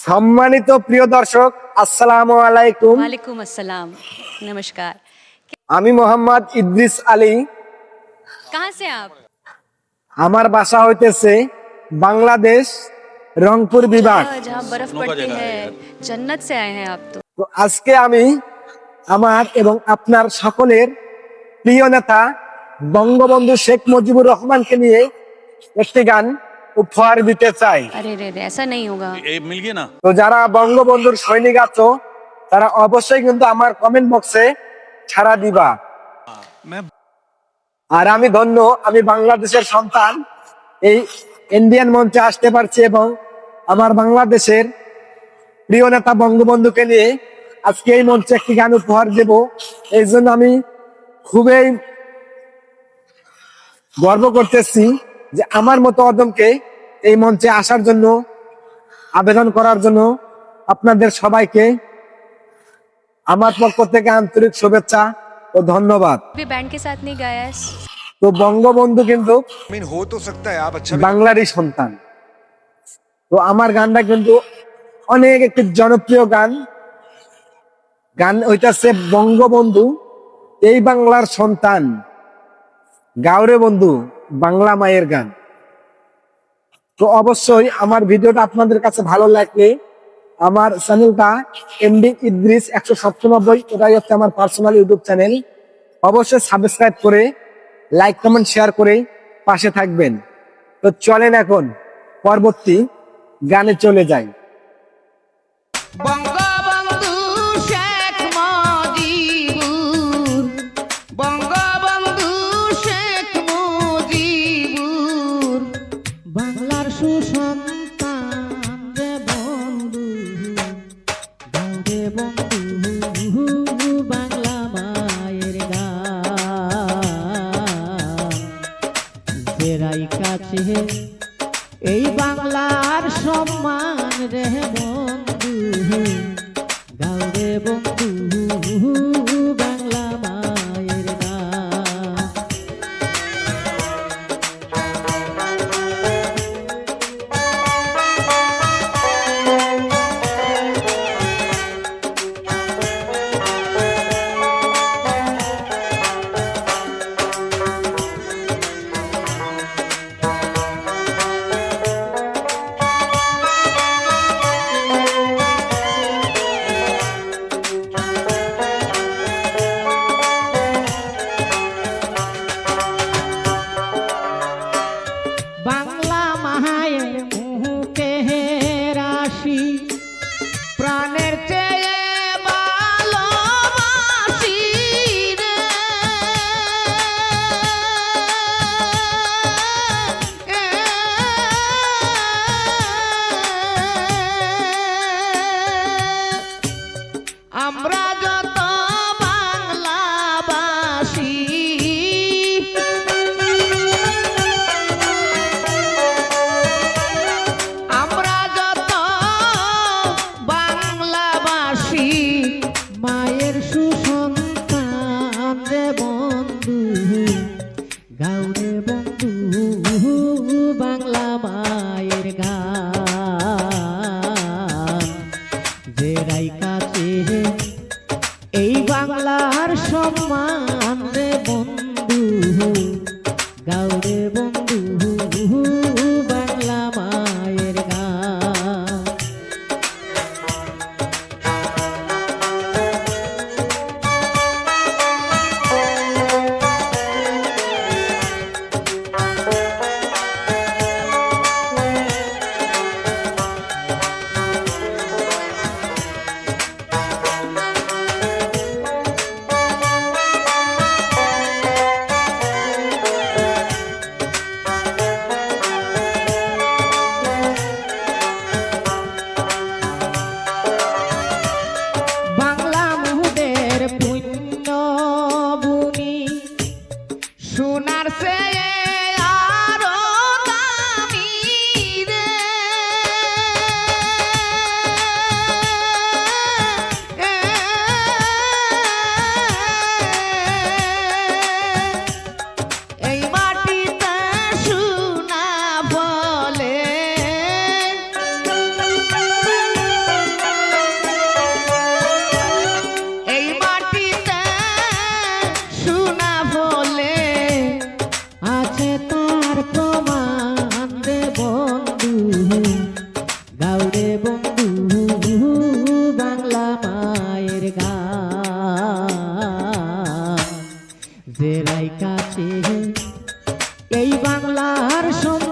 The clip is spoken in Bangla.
সম্মানিত প্রিয় দর্শক, আসসালামু আলাইকুম। वालेकुम अस्सलाम, नमस्कार। আমি মোহাম্মদ ইদ্রিস আলী। कहाँ से आप? আমার বাসা হইতেছে বাংলাদেশ, রংপুর বিভাগ। जहाँ बर्फ पड़ती है, जन्नत से आए हैं आप तो। তো আজকে আমি আমার এবং আপনার সকলের প্রিয় নেতা বঙ্গবন্ধু শেখ মুজিবুর রহমানকে নিয়ে একটি গান উপহার দিতে চাই। अरे रे रे, ऐसा नहीं होगा। मिल गया ना। তো যারা বঙ্গবন্ধুর সৈনিক আছো তারা অবশ্যই কিন্তু আমার কমেন্ট বক্সে ছাড়া দিবা। আর আমি ধন্য, আমি বাংলাদেশের সন্তান, এই ইন্ডিয়ান মঞ্চে আসতে পারছি এবং আমার বাংলাদেশের প্রিয় নেতা বঙ্গবন্ধুকে নিয়ে আজকে এই মঞ্চে একটি গান উপহার দেব। এই জন্য আমি খুবই গর্ব করতেছি যে আমার মতো অদমকে এই মঞ্চে আসার জন্য, আবেদন করার জন্য আপনাদের সবাইকে আমার পক্ষ থেকে আন্তরিক শুভেচ্ছা ও ধন্যবাদ। भी बैंड के साथ नहीं गाया है। তো বঙ্গবন্ধু কিন্তু हो तो सकता है आप अच्छा বাংলারই সন্তান। তো আমার গানটা কিন্তু অনেক একটি জনপ্রিয় গান। গান হইতাছে বঙ্গবন্ধু এই বাংলার সন্তান, গাওরে বন্ধু বাংলা মায়ের গান। তো অবশ্যই আমার ভিডিওটা আপনাদের কাছে ভালো লাগলে আমার চ্যানেলটা এমডি ইদ্রিস 197, এটাই হচ্ছে আমার পার্সোনাল ইউটিউব চ্যানেল। অবশ্যই সাবস্ক্রাইব করে লাইক কমেন্ট শেয়ার করে পাশে থাকবেন। তো চলেন এখন পরবর্তী গানে চলে যাই। বঙ্গবন্ধু শেখ মুজিবুর, বঙ্গবন্ধু শেখ মুজিবুর, বাংলার সুসন্তান রে বন্ধু, গাঁরে বন্ধু বাংলা মায়ের গান, জেরাই কাছে এই বাংলার সম্মান রে বন্ধু, গাওরে বন্ধু বাংলা মায়ের গান। বাংলা মায়ের মুখে রাশি, প্রাণের চেয়ে ভালোবাসি রে। আমরা যত বাংলাবাসী, আমরা যত বাংলা যে রাইকাছে এই বাংলার সন্তান